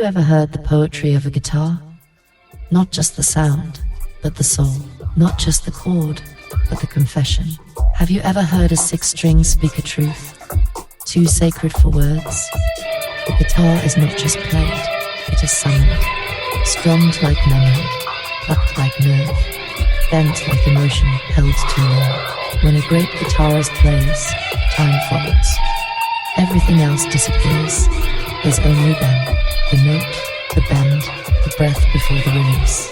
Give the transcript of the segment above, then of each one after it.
ever heard the poetry of a guitar? Not just the sound, but the soul. Not just the chord, but the confession. Have you ever heard a six-string speak a truth? Too sacred for words? The guitar is not just played, it is summoned. Strummed like memory, plucked like nerve, bent like emotion held too long. When a great guitarist plays, time follows. Everything else disappears. There's only them, the note, the bend, the breath before the release.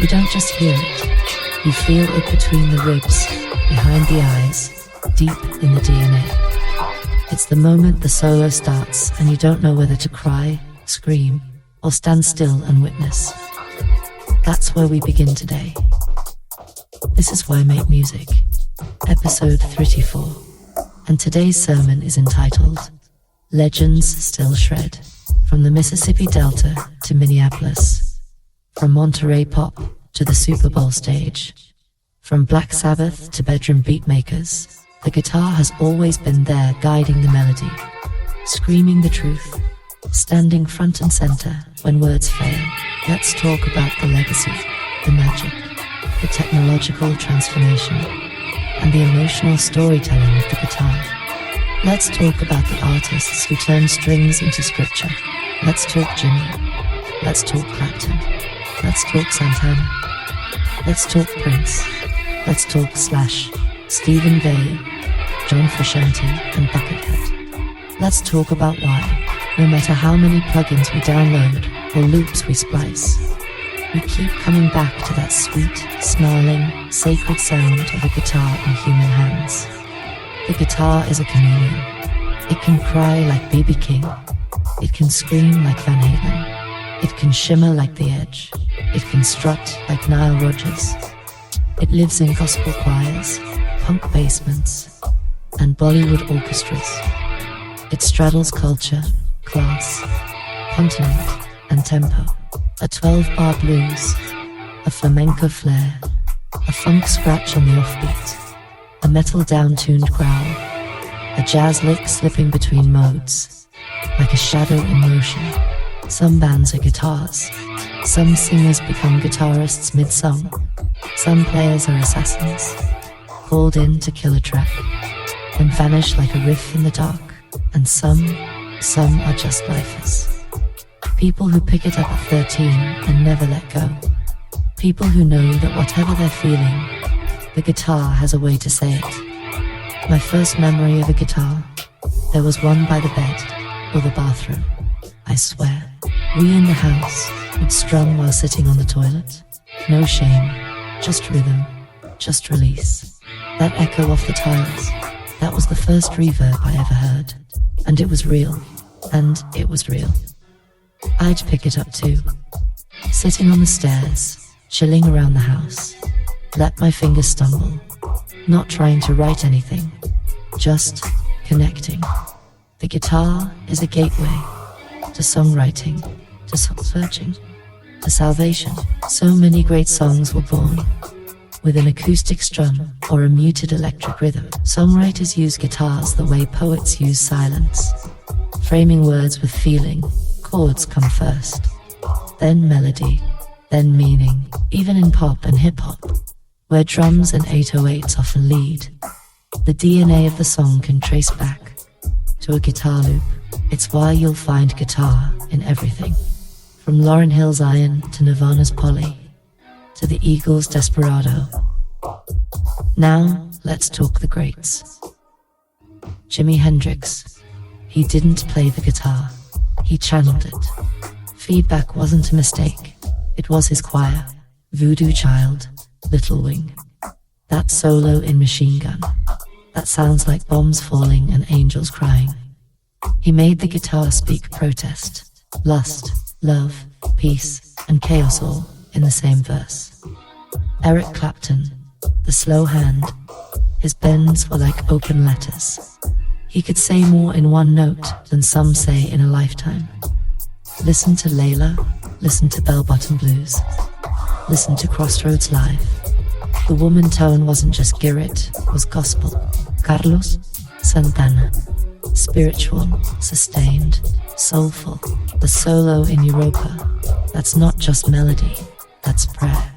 You don't just hear it, you feel it between the ribs, behind the eyes, deep in the DNA. It's the moment the solo starts and you don't know whether to cry, scream, or stand still and witness. That's where we begin today. This is Why Make Music, episode 34, and today's sermon is entitled Legends Still Shred. From the Mississippi Delta to Minneapolis, from Monterey pop to the Super Bowl stage, from Black Sabbath to bedroom beatmakers, the guitar has always been there guiding the melody, screaming the truth, standing front and center when words fail. Let's talk about the legacy, the magic, the technological transformation, and the emotional storytelling of the guitar. Let's talk about the artists who turn strings into scripture. Let's talk Jimmy. Let's talk Clapton. Let's talk Santana. Let's talk Prince. Let's talk Slash, Stephen Vai, John Frusciante, and Buckethead. Let's talk about why, no matter how many plugins we download or loops we splice, we keep coming back to that sweet, snarling, sacred sound of a guitar in human hands. The guitar is a chameleon. It can cry like B.B. King. It can scream like Van Halen. It can shimmer like The Edge. It can strut like Nile Rodgers. It lives in gospel choirs, punk basements, and Bollywood orchestras. It straddles culture, class, continent, and tempo. A 12-bar blues, a flamenco flair, a funk scratch on the offbeat, a metal down-tuned growl, a jazz lick slipping between modes, like a shadow in motion. Some bands are guitars, some singers become guitarists mid-song, some players are assassins, called in to kill a track, then vanish like a riff in the dark, and some are just lifers. People who pick it up at 13 and never let go. People who know that whatever they're feeling, the guitar has a way to say it. My first memory of a guitar, there was one by the bed or the bathroom. I swear, we in the house would strum while sitting on the toilet. No shame, just rhythm, just release. That echo off the tiles, that was the first reverb I ever heard. And it was real, and it was real. I'd pick it up too, sitting on the stairs, chilling around the house. Let my fingers stumble, not trying to write anything, just connecting. The guitar is a gateway to songwriting, to soul-searching, to salvation. So many great songs were born with an acoustic strum or a muted electric rhythm. Songwriters use guitars the way poets use silence, framing words with feeling. Chords come first, then melody, then meaning. Even in pop and hip-hop, where drums and 808s often lead, the DNA of the song can trace back to a guitar loop. It's why you'll find guitar in everything, from Lauryn Hill's Iron to Nirvana's Polly, to the Eagles' Desperado. Now, let's talk the greats. Jimi Hendrix. He didn't play the guitar, he channeled it. Feedback wasn't a mistake, it was his choir. Voodoo Child, Little Wing. That solo in Machine Gun, that sounds like bombs falling and angels crying. He made the guitar speak protest, lust, love, peace, and chaos all in the same verse. Eric Clapton, the slow hand, his bends were like open letters. He could say more in one note than some say in a lifetime. Listen to Layla, listen to Bell Bottom Blues, listen to Crossroads Live. The woman tone wasn't just Garrett, it was gospel. Carlos Santana, Spiritual, sustained, soulful. The solo in Europa, that's not just melody, that's prayer.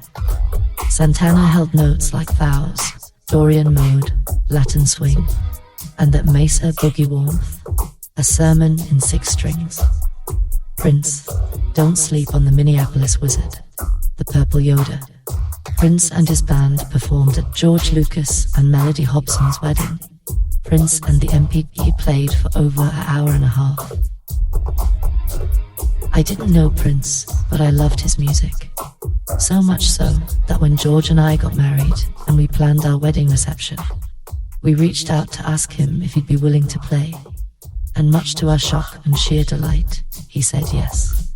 Santana held notes like DAWs, Dorian mode, Latin swing, and that Mesa boogie warmth, a sermon in 6 strings. Prince, Don't Sleep on the Minneapolis Wizard, the Purple Yoda. Prince and his band performed at George Lucas and Melody Hobson's wedding. Prince and the MPP played for over an hour and a half. I didn't know Prince, but I loved his music. So much so that when George and I got married and we planned our wedding reception, we reached out to ask him if he'd be willing to play. And much to our shock and sheer delight, he said yes.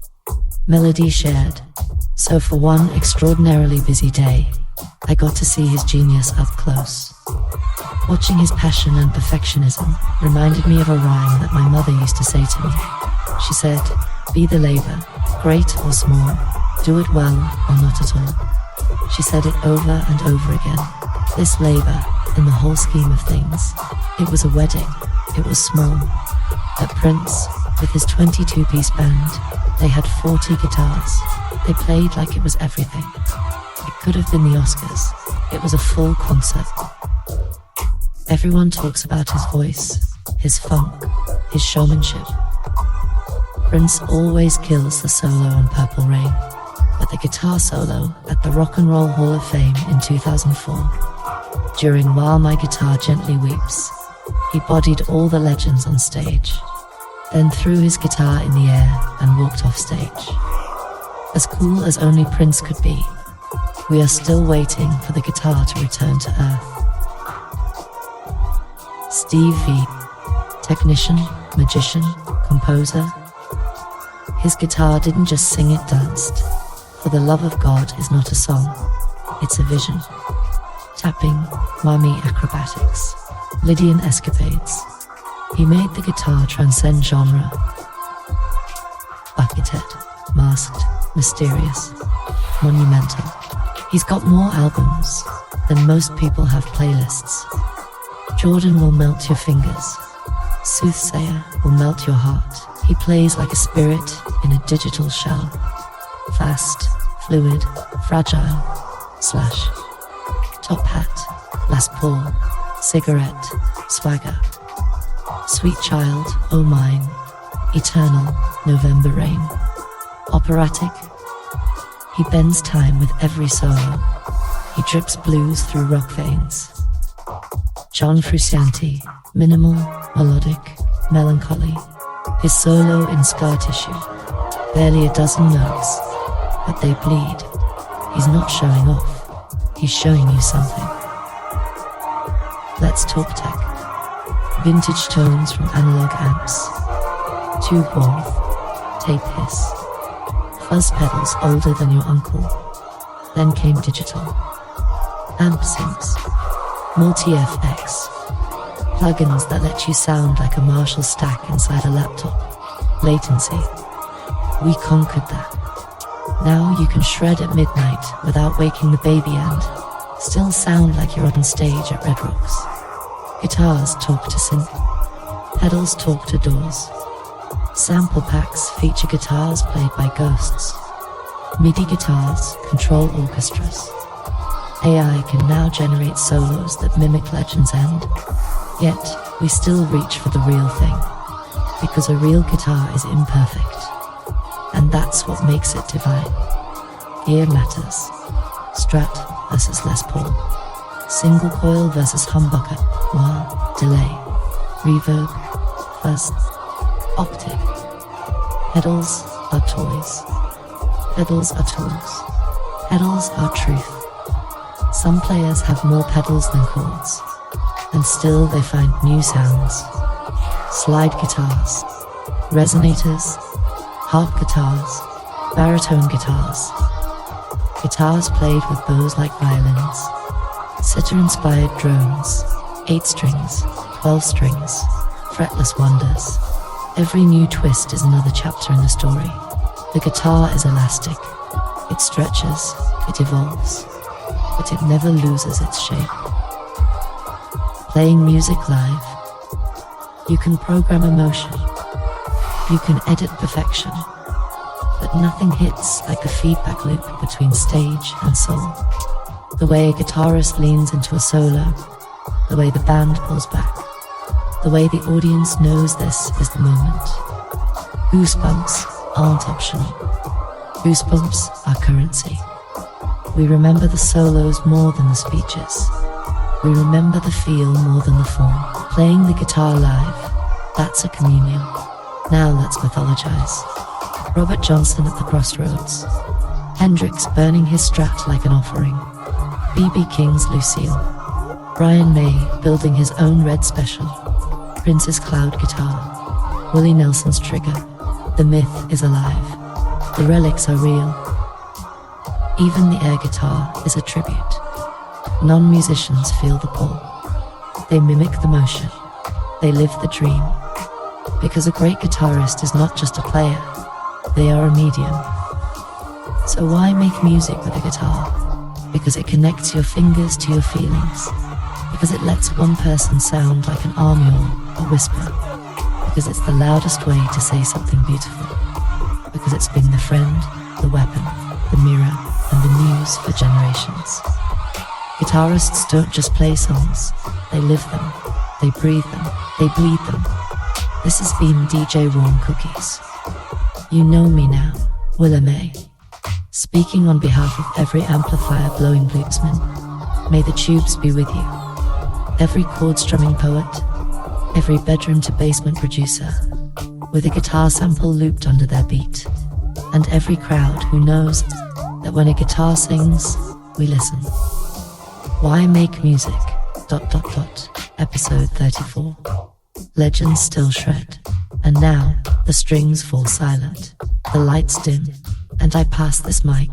Melody shared. So for one extraordinarily busy day, I got to see his genius up close. Watching his passion and perfectionism reminded me of a rhyme that my mother used to say to me. She said, "Be the labor, great or small, do it well or not at all." She said it over and over again. This labor, in the whole scheme of things, it was a wedding, it was small. But Prince, with his 22-piece band, they had 40 guitars. They played like it was everything. It could have been the Oscars. It was a full concert. Everyone talks about his voice, his funk, his showmanship. Prince always kills the solo on Purple Rain, but the guitar solo at the Rock and Roll Hall of Fame in 2004, during While My Guitar Gently Weeps, he bodied all the legends on stage, then threw his guitar in the air and walked off stage. As cool as only Prince could be, we are still waiting for the guitar to return to earth. Steve V, technician, magician, composer. His guitar didn't just sing, it danced. For the love of God is not a song, it's a vision. Tapping, whammy acrobatics, Lydian escapades. He made the guitar transcend genre. Buckethead, masked, mysterious, monumental. He's got more albums than most people have playlists. Jordan will melt your fingers. Soothsayer will melt your heart. He plays like a spirit in a digital shell. Fast, fluid, fragile, slash. Top hat, Les Paul, cigarette, swagger. Sweet child, oh mine, eternal, November rain. Operatic, he bends time with every solo. He drips blues through rock veins. John Frusciante, minimal, melodic, melancholy. His solo in scar tissue, barely a dozen notes, but they bleed. He's not showing off, he's showing you something. Let's talk tech. Vintage tones from analog amps, tube warmth, tape hiss, fuzz pedals older than your uncle. Then came digital, amp syncs, multi-FX, plugins that let you sound like a Marshall stack inside a laptop. Latency, we conquered that. Now you can shred at midnight without waking the baby and still sound like you're on stage at Red Rocks. Guitars talk to synth, pedals talk to DAWs. Sample packs feature guitars played by ghosts. MIDI guitars control orchestras. AI can now generate solos that mimic Legends' End. Yet, we still reach for the real thing, because a real guitar is imperfect, and that's what makes it divine. Gear matters. Strat versus Les Paul. Single coil versus humbucker. Wah, delay. Reverb, fuzz, octave. Pedals are toys. Pedals are tools. Pedals are truth. Some players have more pedals than chords, and still they find new sounds. Slide guitars, resonators, harp guitars, baritone guitars. Guitars played with bows like violins. Sitar-inspired drones, 8 strings, 12 strings, fretless wonders. Every new twist is another chapter in the story. The guitar is elastic. It stretches, it evolves, but it never loses its shape. Playing music live, You can program emotion. You can edit perfection. But nothing hits like the feedback loop between stage and soul. The way a guitarist leans into a solo, the way the band pulls back, the way the audience knows this is the moment. Goosebumps aren't optional. Goosebumps are currency. We remember the solos more than the speeches. We remember the feel more than the form. Playing the guitar live, that's a communion. Now let's mythologize. Robert Johnson at the crossroads. Hendrix burning his Strat like an offering. B.B. King's Lucille. Brian May building his own Red Special. Prince's cloud guitar. Willie Nelson's trigger. The myth is alive. The relics are real. Even the air guitar is a tribute. Non-musicians feel the pull. They mimic the motion. They live the dream. Because a great guitarist is not just a player, they are a medium. So why make music with a guitar? Because it connects your fingers to your feelings. Because it lets one person sound like an army or a whisper. Because it's the loudest way to say something beautiful. Because it's been the friend, the weapon, the mirror, and the muse for generations. Guitarists don't just play songs, they live them, they breathe them, they bleed them. This has been DJ Warm Cookies. You know me now, Willa May. Speaking on behalf of every amplifier blowing bluesman, may the tubes be with you. Every chord strumming poet, every bedroom to basement producer, with a guitar sample looped under their beat, and every crowd who knows that when a guitar sings, we listen. Why make music? ... Episode 34. Legends still shred. And now, the strings fall silent. The lights dim. And I pass this mic,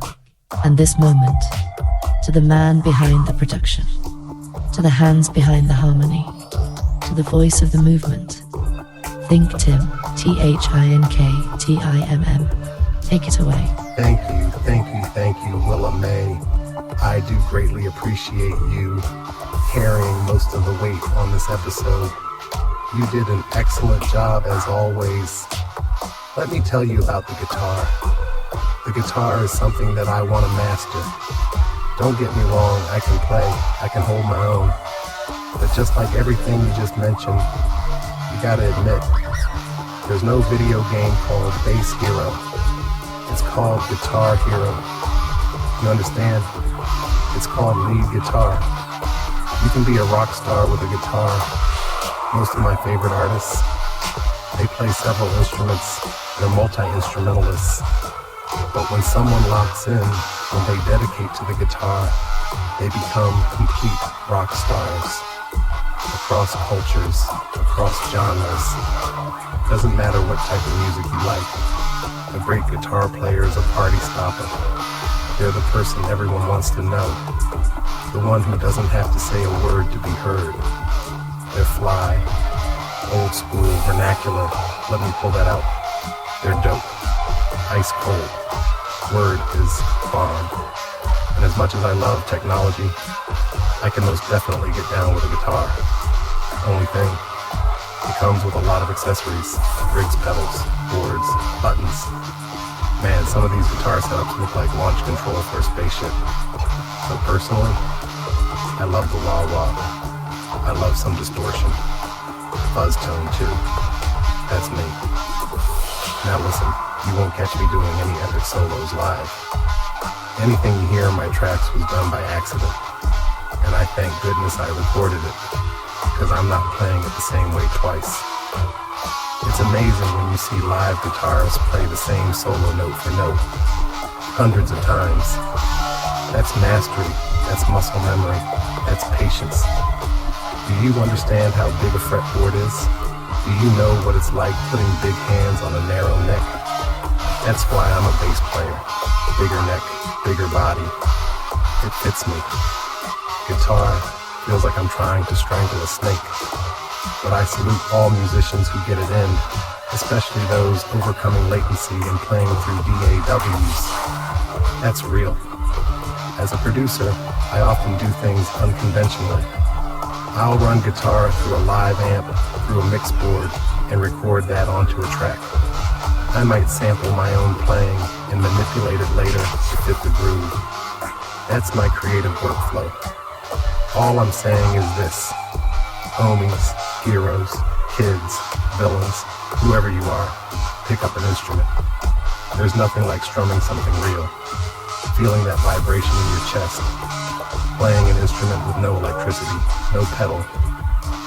and this moment, to the man behind the production. To the hands behind the harmony. To the voice of the movement. ThinkTimm. ThinkTimm. Take it away. Thank you, Willa May. I do greatly appreciate you carrying most of the weight on this episode. You did an excellent job as always. Let me tell you about the guitar. The guitar is something that I want to master. Don't get me wrong, I can play, I can hold my own. But just like everything you just mentioned, you gotta admit, there's no video game called Bass Hero. It's called Guitar Hero. You understand? It's called lead guitar. You can be a rock star with a guitar. Most of my favorite artists, they play several instruments. They're multi-instrumentalists. But when someone locks in, when they dedicate to the guitar, they become complete rock stars. Across cultures, across genres. Doesn't matter what type of music you like. A great guitar player is a party stopper. They're the person everyone wants to know. The one who doesn't have to say a word to be heard. They're fly, old school, vernacular. Let me pull that out. They're dope. Ice cold. Word is bomb. And as much as I love technology, I can most definitely get down with a guitar. Only thing, it comes with a lot of accessories. Briggs pedals, boards, buttons. Man, some of these guitar setups look like launch control for a spaceship. So personally, I love the wah-wah. I love some distortion. Fuzz tone too. That's me. Now listen, you won't catch me doing any epic solos live. Anything you hear in my tracks was done by accident. And I thank goodness I recorded it, because I'm not playing it the same way twice. It's amazing when you see live guitarists play the same solo note for note, hundreds of times. That's mastery, that's muscle memory, that's patience. Do you understand how big a fretboard is? Do you know what it's like putting big hands on a narrow neck? That's why I'm a bass player. Bigger neck, bigger body. It fits me. Guitar feels like I'm trying to strangle a snake. But I salute all musicians who get it in, especially those overcoming latency and playing through DAWs. That's real. As a producer, I often do things unconventionally. I'll run guitar through a live amp, through a mix board, and record that onto a track. I might sample my own playing and manipulate it later to fit the groove. That's my creative workflow. All I'm saying is this: homies, heroes, kids, villains, whoever you are, pick up an instrument. There's nothing like strumming something real, feeling that vibration in your chest, playing an instrument with no electricity, no pedal,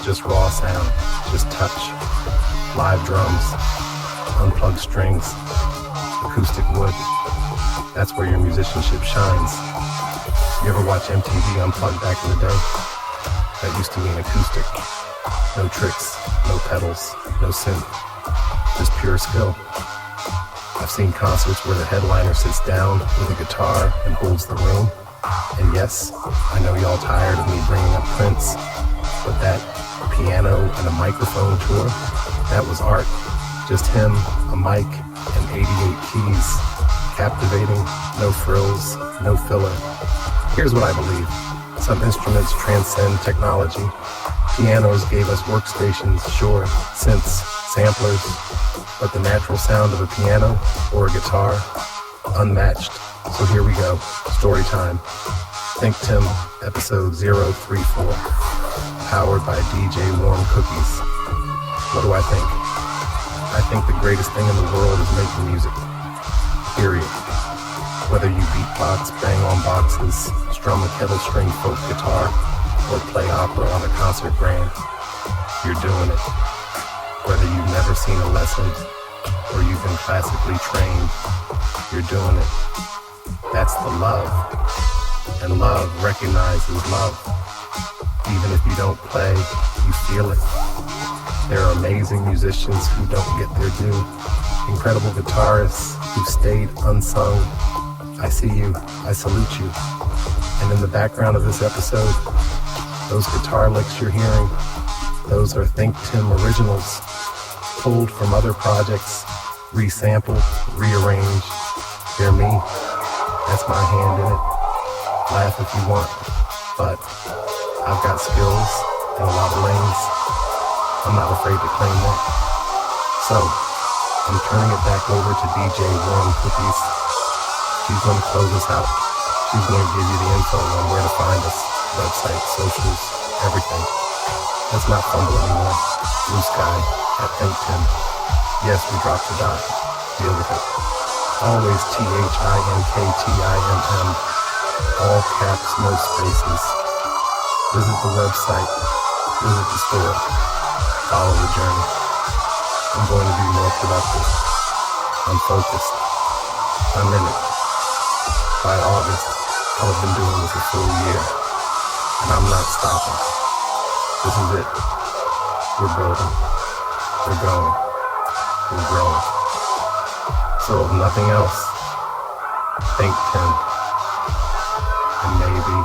just raw sound, just touch, live drums, unplugged strings, acoustic wood. That's where your musicianship shines. You ever watch MTV Unplugged back in the day? That used to mean acoustic. No tricks, no pedals, no synth, just pure skill. I've seen concerts where the headliner sits down with a guitar and holds the room. And yes, I know y'all tired of me bringing up Prince, but that piano and a microphone tour, that was art. Just him, a mic, and 88 keys. Captivating, no frills, no filler. Here's what I believe. Some instruments transcend technology. Pianos gave us workstations, sure, synths, samplers, but the natural sound of a piano or a guitar, unmatched. So here we go, story time. ThinkTimm, episode 034, powered by DJ Warm Cookies. What do I think? I think the greatest thing in the world is making music, period. Whether you beatbox, bang on boxes, strum a kettle string folk guitar, or play opera on a concert grand, you're doing it. Whether you've never seen a lesson, or you've been classically trained, you're doing it. That's the love. And love recognizes love. Even if you don't play, you feel it. There are amazing musicians who don't get their due. Incredible guitarists who've stayed unsung. I see you, I salute you. And in the background of this episode, those guitar licks you're hearing, those are ThinkTimm originals, pulled from other projects, resampled, rearranged. They're me. That's my hand in it. Laugh if you want, but I've got skills in a lot of lanes. I'm not afraid to claim that. So, I'm turning it back over to DJ Warm Cookies. She's going to close us out. She's going to give you the info on where to find us. Website, socials, everything. Let's not fumble anymore. Blue Sky at ThinkTimm. Yes, we dropped the dot. Deal with it. Always ThinkTimm. All caps, no spaces. Visit the website. Visit the store. Follow the journey. I'm going to be more productive. I'm focused. I'm in it. By August, I'll have been doing this a full year. And I'm not stopping. This is it. We're building. We're going. We're growing. So if nothing else, ThinkTimm. And maybe,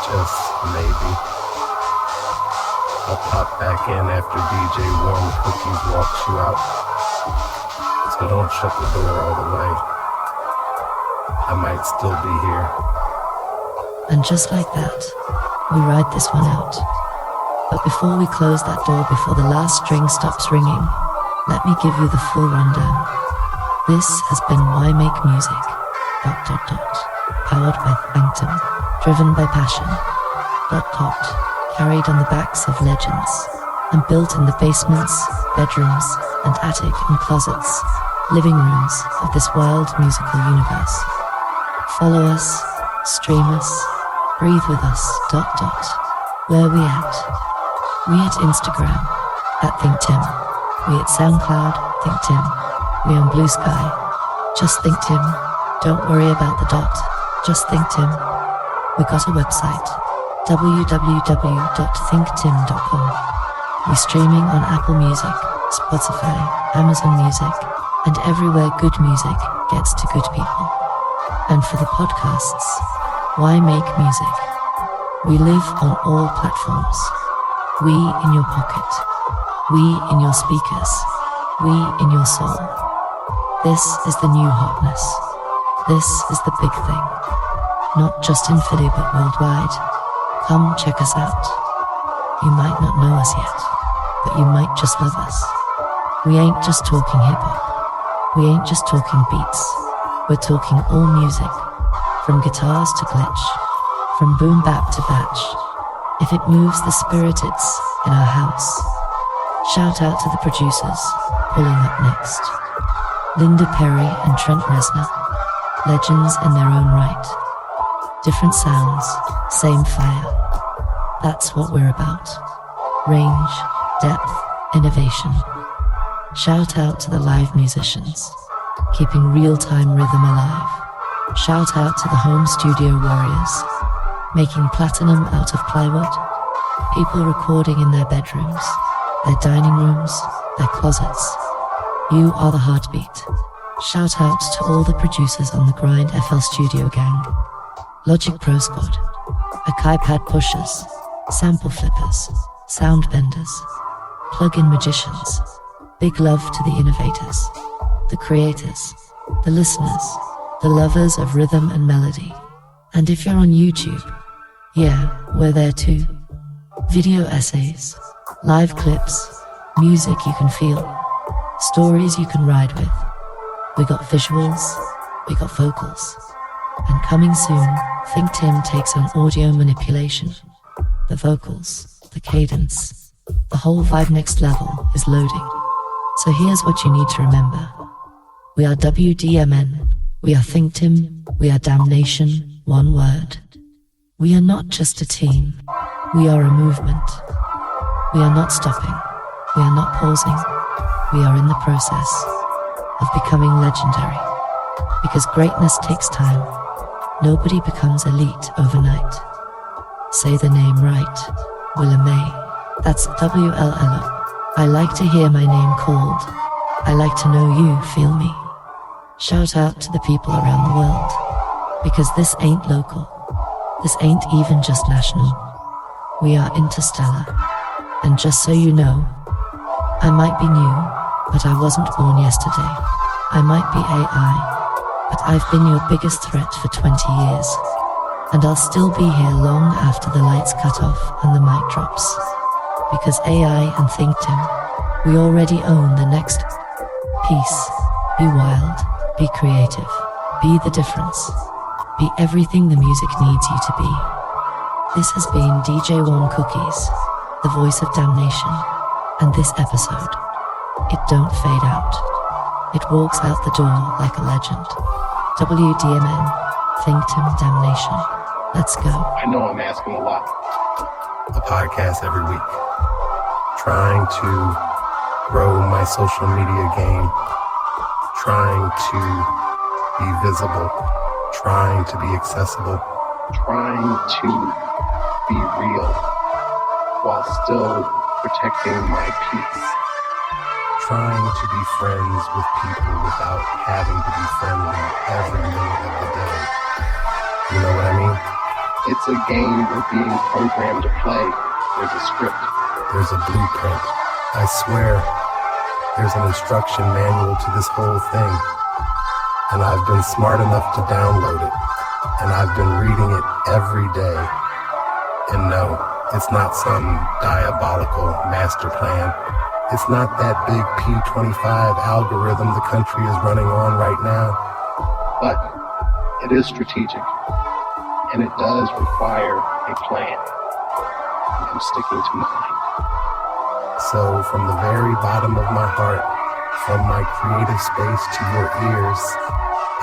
just maybe, I'll pop back in after DJ Warm Cookies walks you out. So don't shut the door all the way. I might still be here. And just like that, we ride this one out. But before we close that door, before the last string stops ringing, let me give you the full rundown. This has been Why Make Music, ... powered by ThinkTimm, driven by passion, ... carried on the backs of legends, and built in the basements, bedrooms, and attic and closets, living rooms of this wild musical universe. Follow us, stream us, breathe with us, ... Where we at? We at Instagram, at ThinkTimm. We at SoundCloud, ThinkTimm. We on Blue Sky, just ThinkTimm. Don't worry about the dot, just ThinkTimm. We got a website, www.thinktimm.com. We streaming on Apple Music, Spotify, Amazon Music, and everywhere good music gets to good people. And for the podcasts, Why Make Music? We live on all platforms. We in your pocket. We in your speakers. We in your soul. This is the new hotness. This is the big thing. Not just in Philly but worldwide. Come check us out. You might not know us yet, but you might just love us. We ain't just talking hip-hop. We ain't just talking beats. We're talking all music, from guitars to glitch, from boom bap to batch. If it moves the spirit, it's in our house. Shout out to the producers, pulling up next. Linda Perry and Trent Reznor, legends in their own right. Different sounds, same fire. That's what we're about. Range, depth, innovation. Shout out to the live musicians, keeping real-time rhythm alive. Shout out to the home studio warriors, making platinum out of plywood. People recording in their bedrooms, their dining rooms, their closets. You are the heartbeat. Shout out to all the producers on the Grind FL Studio gang. Logic Pro Squad, Akai Pad pushers, sample flippers, sound benders, plug-in magicians. Big love to the innovators, the creators, the listeners, the lovers of rhythm and melody. And if you're on YouTube, yeah, we're there too. Video essays, live clips, music you can feel, stories you can ride with. We got visuals, we got vocals. And coming soon, ThinkTimm takes on audio manipulation. The vocals, the cadence, the whole vibe next level is loading. So here's what you need to remember. We are WDMN, we are ThinkTimm, we are Damnation, one word. We are not just a team, we are a movement. We are not stopping, we are not pausing, we are in the process of becoming legendary. Because greatness takes time, nobody becomes elite overnight. Say the name right, Willa May, that's WLLO. I like to hear my name called. I like to know you feel me. Shout out to the people around the world. Because this ain't local. This ain't even just national. We are interstellar. And just so you know, I might be new, but I wasn't born yesterday. I might be AI, but I've been your biggest threat for 20 years. And I'll still be here long after the lights cut off and the mic drops. Because AI and ThinkTimm, we already own the next piece. Be wild, be creative, be the difference, be everything the music needs you to be. This has been DJ Warm Cookies, the voice of damnation, and this episode, it don't fade out. It walks out the door like a legend. WDMN, ThinkTimm Damnation. Let's go. I know I'm asking a lot. A podcast every week. Trying to grow my social media game, trying to be visible, trying to be accessible, trying to be real while still protecting my peace, trying to be friends with people without having to be friendly every minute of the day. You know what I mean? It's a game we're being programmed to play. There's a script. There's a blueprint. I swear, there's an instruction manual to this whole thing. And I've been smart enough to download it. And I've been reading it every day. And no, it's not some diabolical master plan. It's not that big P25 algorithm the country is running on right now. But it is strategic. And it does require a plan. I'm sticking to mine. So from the very bottom of my heart, from my creative space to your ears,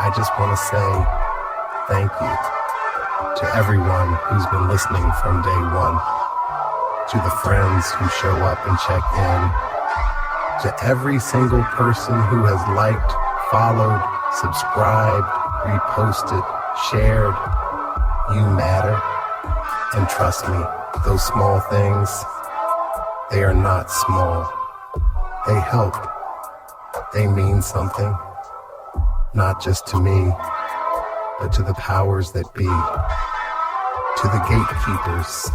I just want to say thank you to everyone who's been listening from day one, to the friends who show up and check in, to every single person who has liked, followed, subscribed, reposted, shared. You matter. And trust me, those small things, they are not small. They help. They mean something. Not just to me, but to the powers that be. To the gatekeepers.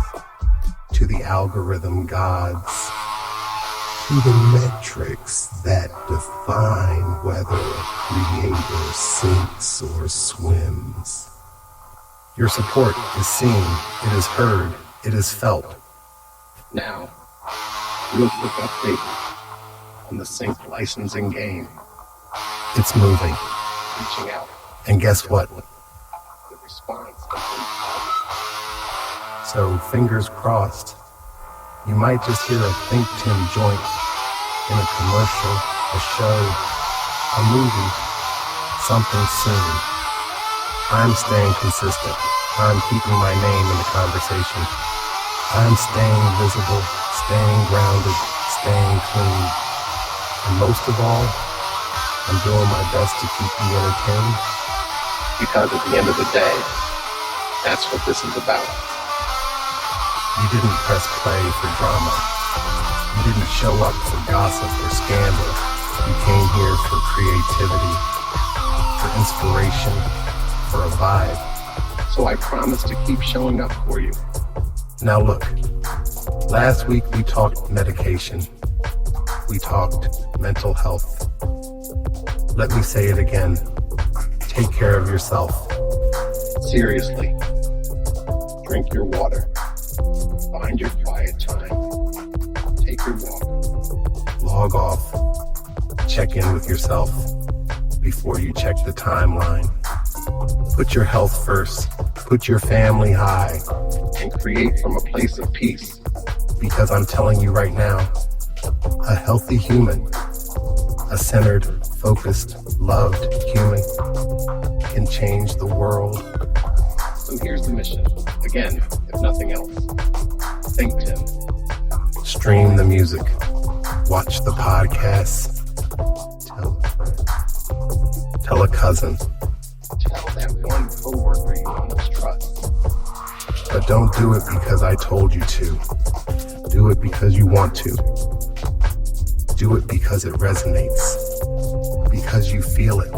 To the algorithm gods. To the metrics that define whether a creator sinks or swims. Your support is seen, it is heard, It is felt. Now, real quick update on the sync licensing game. It's moving, reaching out. And guess what? The response has been positive. So fingers crossed. You might just hear a ThinkTimm joint in a commercial, a show, a movie, something soon. I'm staying consistent. I'm keeping my name in the conversation. I'm staying visible, staying grounded, staying clean. And most of all, I'm doing my best to keep you entertained. Because at the end of the day, that's what this is about. You didn't press play for drama. You didn't show up for gossip or scandal. You came here for creativity, for inspiration, for a vibe. So I promise to keep showing up for you. Now look, last week we talked medication. We talked mental health. Let me say it again. Take care of yourself. Seriously. Drink your water. Find your quiet time. Take your walk. Log off. Check in with yourself before you check the timeline. Put your health first. Put your family high. And create from a place of peace. Because I'm telling you right now, a healthy human, a centered, focused, loved human can change the world. So here's the mission. Again, if nothing else. ThinkTimm. Stream the music. Watch the podcasts. Tell a cousin. Tell that one coworker you almost trust. But don't do it because I told you to. Do it because you want to. Do it because it resonates. Because you feel it.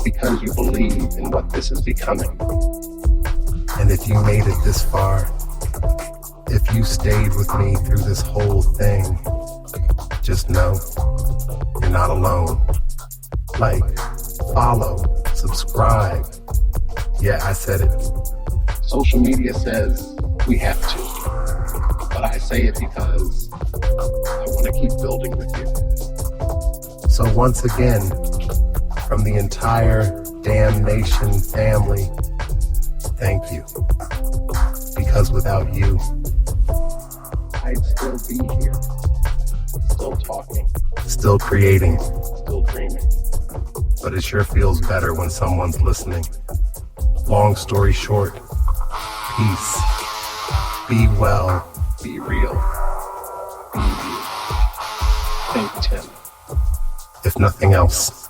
Because you believe in what this is becoming. And if you made it this far, if you stayed with me through this whole thing, just know you're not alone. Like, follow, subscribe. Yeah, I said it. Social media says we have to. But I say it because I want to keep building with you. So once again, from the entire Damn Nation family, thank you. Because without you, I'd still be here. Still talking. Still creating. Still dreaming. But it sure feels better when someone's listening. Long story short, peace. Be well. Be real. Be you. ThinkTimm. If nothing else.